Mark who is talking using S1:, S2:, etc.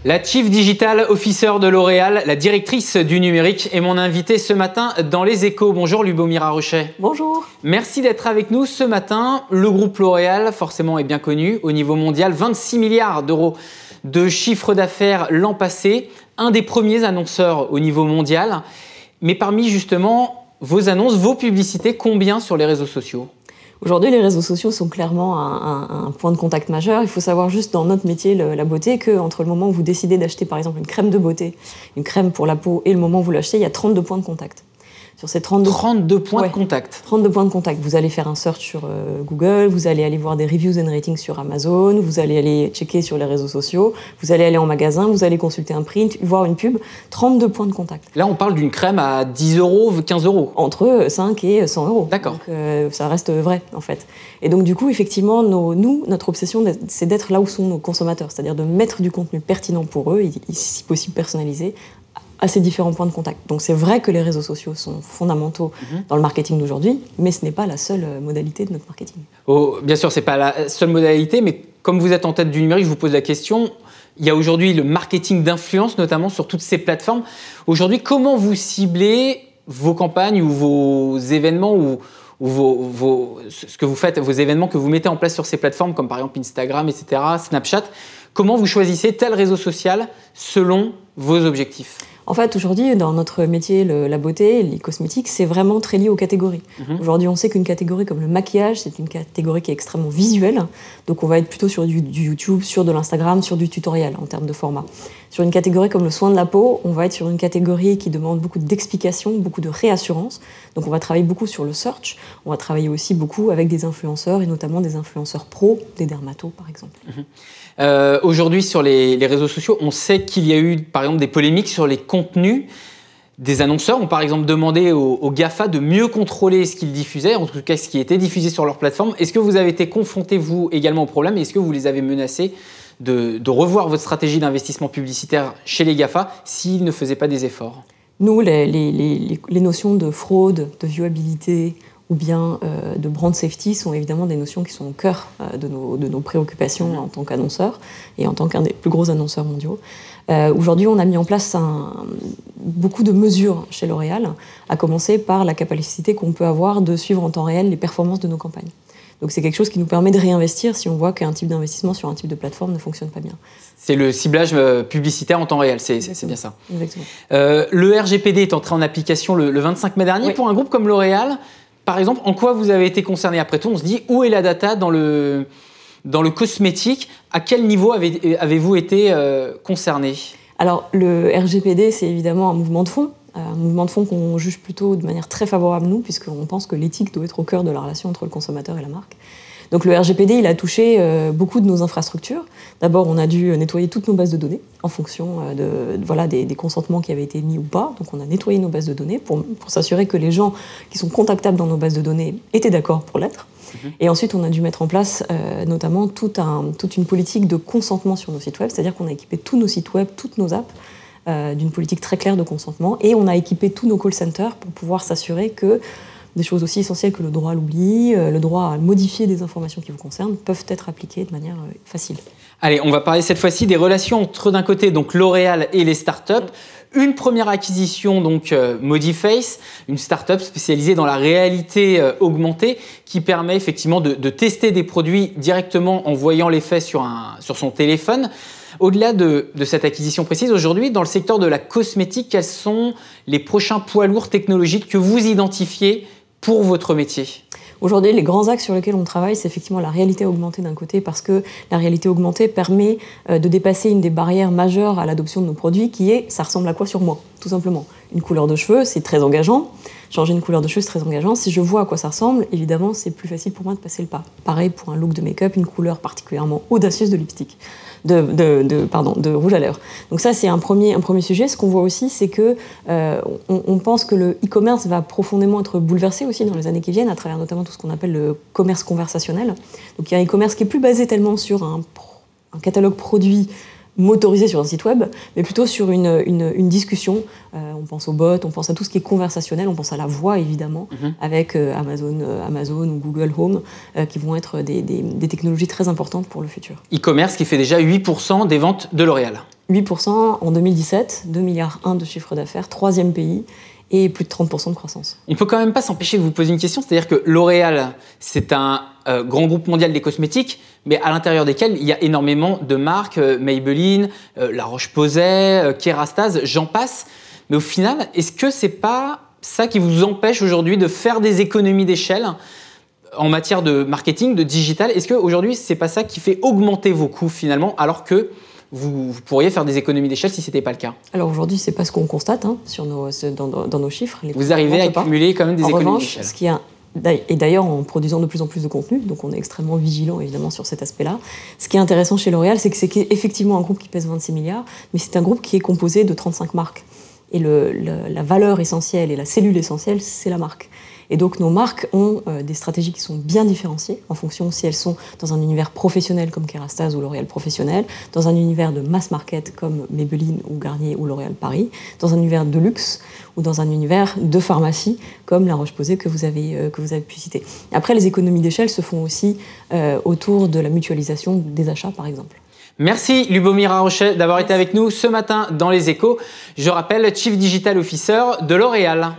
S1: La Chief Digital Officer de L'Oréal, la directrice du numérique, est mon invitée ce matin dans Les Échos. Bonjour Lubomira Rochet.
S2: Bonjour.
S1: Merci d'être avec nous ce matin. Le groupe L'Oréal, forcément, est bien connu au niveau mondial. 26 milliards d'euros de chiffre d'affaires l'an passé. Un des premiers annonceurs au niveau mondial. Mais parmi justement vos annonces, vos publicités, combien sur les réseaux sociaux ?
S2: Aujourd'hui, les réseaux sociaux sont clairement un point de contact majeur. Il faut savoir juste dans notre métier, la beauté, qu'entre le moment où vous décidez d'acheter par exemple une crème de beauté, une crème pour la peau, et le moment où vous l'achetez, il y a 32 points de contact. Sur ces 32
S1: points de contact.
S2: 32 points de contact. Vous allez faire un search sur Google, vous allez aller voir des reviews and ratings sur Amazon, vous allez aller checker sur les réseaux sociaux, vous allez aller en magasin, vous allez consulter un print, voir une pub. 32 points de contact.
S1: Là, on parle d'une crème à 10 euros, 15 euros.
S2: Entre 5 et 100 euros.
S1: D'accord.
S2: Donc ça reste vrai, en fait. Et donc, du coup, effectivement, notre obsession, c'est d'être là où sont nos consommateurs, c'est-à-dire de mettre du contenu pertinent pour eux, et si possible personnalisé, à ces différents points de contact. Donc c'est vrai que les réseaux sociaux sont fondamentaux dans le marketing d'aujourd'hui, mais ce n'est pas la seule modalité de notre marketing.
S1: Oh, bien sûr, ce n'est pas la seule modalité, mais comme vous êtes en tête du numérique, je vous pose la question. Il y a aujourd'hui le marketing d'influence, notamment sur toutes ces plateformes. Aujourd'hui, comment vous ciblez vos campagnes ou vos événements ou ce que vous faites, vos événements que vous mettez en place sur ces plateformes, comme par exemple Instagram, etc., Snapchat. Comment vous choisissez tel réseau social selon vos objectifs ?
S2: En fait, aujourd'hui, dans notre métier, la beauté, les cosmétiques, c'est vraiment très lié aux catégories. Aujourd'hui, on sait qu'une catégorie comme le maquillage, c'est une catégorie qui est extrêmement visuelle. Donc, on va être plutôt sur du YouTube, sur de l'Instagram, sur du tutoriel en termes de format. Sur une catégorie comme le soin de la peau, on va être sur une catégorie qui demande beaucoup d'explications, beaucoup de réassurance. Donc, on va travailler beaucoup sur le search. On va travailler aussi beaucoup avec des influenceurs, et notamment des influenceurs pros, des dermatos, par exemple.
S1: Aujourd'hui, sur les réseaux sociaux, on sait qu'il y a eu, par exemple, des polémiques sur les contenus. Des annonceurs ont, par exemple, demandé aux GAFA de mieux contrôler ce qu'ils diffusaient, en tout cas ce qui était diffusé sur leur plateforme. Est-ce que vous avez été confronté, vous, également au problème ? Est-ce que vous les avez menacés de revoir votre stratégie d'investissement publicitaire chez les GAFA s'ils ne faisaient pas des efforts ?
S2: Nous, les notions de fraude, de viewabilité ou bien de brand safety sont évidemment des notions qui sont au cœur de nos préoccupations en tant qu'annonceurs et en tant qu'un des plus gros annonceurs mondiaux. Aujourd'hui, on a mis en place beaucoup de mesures chez L'Oréal, à commencer par la capacité qu'on peut avoir de suivre en temps réel les performances de nos campagnes. Donc c'est quelque chose qui nous permet de réinvestir si on voit qu'un type d'investissement sur un type de plateforme ne fonctionne pas bien.
S1: C'est le ciblage publicitaire en temps réel, c'est bien ça.
S2: Exactement.
S1: Le RGPD est entré en application le 25 mai dernier. Oui. Pour un groupe comme L'Oréal, par exemple, en quoi vous avez été concerné ? Après tout, on se dit, où est la data dans le cosmétique ? À quel niveau avez-vous été concerné ?
S2: Alors, le RGPD, c'est évidemment un mouvement de fond. Un mouvement de fond qu'on juge plutôt de manière très favorable, nous, puisqu'on pense que l'éthique doit être au cœur de la relation entre le consommateur et la marque. Donc le RGPD, il a touché beaucoup de nos infrastructures. D'abord, on a dû nettoyer toutes nos bases de données en fonction des consentements qui avaient été mis ou pas. Donc on a nettoyé nos bases de données pour s'assurer que les gens qui sont contactables dans nos bases de données étaient d'accord pour l'être. Et ensuite, on a dû mettre en place notamment toute une politique de consentement sur nos sites web, c'est-à-dire qu'on a équipé tous nos sites web, toutes nos apps, d'une politique très claire de consentement, et on a équipé tous nos call centers pour pouvoir s'assurer que des choses aussi essentielles que le droit à l'oubli, le droit à modifier des informations qui vous concernent, peuvent être appliquées de manière facile.
S1: Allez, on va parler cette fois-ci des relations entre, d'un côté, donc L'Oréal et les startups. Une première acquisition, donc Modiface, une start-up spécialisée dans la réalité augmentée qui permet effectivement de tester des produits directement en voyant l'effet sur son téléphone. Au-delà de cette acquisition précise, aujourd'hui, dans le secteur de la cosmétique, quels sont les prochains poids lourds technologiques que vous identifiez pour votre métier ?
S2: Aujourd'hui, les grands axes sur lesquels on travaille, c'est effectivement la réalité augmentée d'un côté, parce que la réalité augmentée permet de dépasser une des barrières majeures à l'adoption de nos produits, qui est « ça ressemble à quoi sur moi ?» tout simplement. Une couleur de cheveux, c'est très engageant. Changer une couleur de cheveux, c'est très engageant. Si je vois à quoi ça ressemble, évidemment, c'est plus facile pour moi de passer le pas. Pareil pour un look de make-up, une couleur particulièrement audacieuse de lipstick. De rouge à lèvres. Donc ça, c'est un premier sujet. Ce qu'on voit aussi, c'est que on pense que le e-commerce va profondément être bouleversé aussi dans les années qui viennent, à travers notamment tout ce qu'on appelle le commerce conversationnel. Donc il y a un e-commerce qui est plus basé tellement sur un catalogue produit motorisé sur un site web, mais plutôt sur une discussion. On pense aux bots, on pense à tout ce qui est conversationnel, on pense à la voix évidemment, avec Amazon ou Google Home, qui vont être des technologies très importantes pour le futur.
S1: E-commerce qui fait déjà 8% des ventes de L'Oréal.
S2: 8% en 2017, 2,1 milliards de chiffre d'affaires, troisième pays, et plus de 30% de croissance.
S1: On peut quand même pas s'empêcher de vous poser une question, c'est-à-dire que L'Oréal, c'est un grand groupe mondial des cosmétiques, mais à l'intérieur desquels il y a énormément de marques, Maybelline, La Roche-Posay, Kérastase, j'en passe. Mais au final, est-ce que c'est pas ça qui vous empêche aujourd'hui de faire des économies d'échelle en matière de marketing, de digital? Est-ce qu'aujourd'hui, c'est pas ça qui fait augmenter vos coûts finalement, alors que vous pourriez faire des économies d'échelle si ce n'était pas le cas?
S2: Alors aujourd'hui, c'est pas ce qu'on constate dans nos chiffres.
S1: Vous arrivez à accumuler quand même des économies d'échelle.
S2: Et d'ailleurs en produisant de plus en plus de contenu, donc on est extrêmement vigilant évidemment sur cet aspect-là. Ce qui est intéressant chez L'Oréal, c'est que c'est effectivement un groupe qui pèse 26 milliards, mais c'est un groupe qui est composé de 35 marques. Et la valeur essentielle et la cellule essentielle, c'est la marque. Et donc nos marques ont des stratégies qui sont bien différenciées en fonction si elles sont dans un univers professionnel comme Kérastase ou L'Oréal Professionnel, dans un univers de mass market comme Maybelline ou Garnier ou L'Oréal Paris, dans un univers de luxe ou dans un univers de pharmacie comme La Roche-Posay que vous avez pu citer. Après, les économies d'échelle se font aussi autour de la mutualisation des achats par exemple.
S1: Merci Lubomir Arrochet d'avoir été avec nous ce matin dans Les Échos. Je rappelle, Chief Digital Officer de L'Oréal.